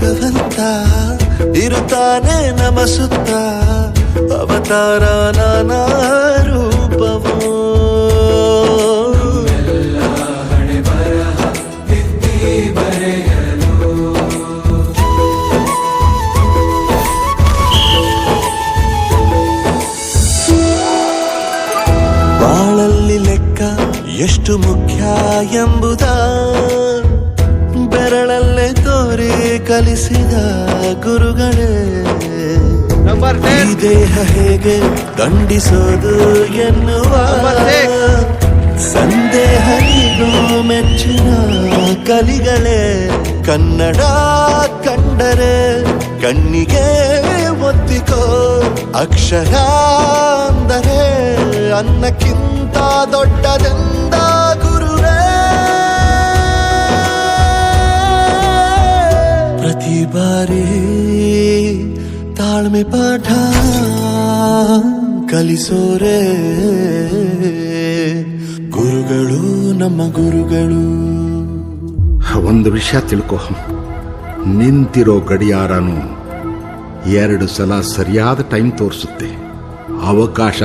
ಭಗವಂತ ಇರುತ್ತಾನೆ ನಮ ಸುತ್ತ, ಅವತಾರ ನಾನಾ ರೂಪವೋ. ಬಾಳಲ್ಲಿ ಲೆಕ್ಕ ಎಷ್ಟು ಮುಖ್ಯ ಎಂಬುದ ಬೆರಳಲ್ಲೇ ತೋರಿ ಕಲಿಸಿದ ಗುರುಗಳೇ. ಈ ದೇಹ ಹೇಗೆ ದಂಡಿಸೋದು ಎನ್ನುವ ಸಂದೇಹ ನೀನು ಮೆಚ್ಚಿನ ಕಲಿಗಳೇ. ಕನ್ನಡ ಕಂಡರೆ ಕಣ್ಣಿಗೆ ಒತ್ತಿಕೋ, ಅಕ್ಷರ ಅಂದರೆ ಅನ್ನಕ್ಕಿಂತ ದೊಡ್ಡದೆಂದ ಗುರುವೇ. ಪ್ರತಿ ಬಾರಿ ತಾಳ್ಮೆ ಪಾಠ ಕಲಿಸೋರೆ ಗುರುಗಳು, ನಮ್ಮ ಗುರುಗಳು. ಒಂದು ವಿಷಯ ತಿಳ್ಕೊ, ನಿಂತಿರೋ ಗಡಿಯಾರನು 2 ಸಲ ಸರಿಯಾದ ಟೈಮ್ ತೋರಿಸುತ್ತೆ. ಅವಕಾಶ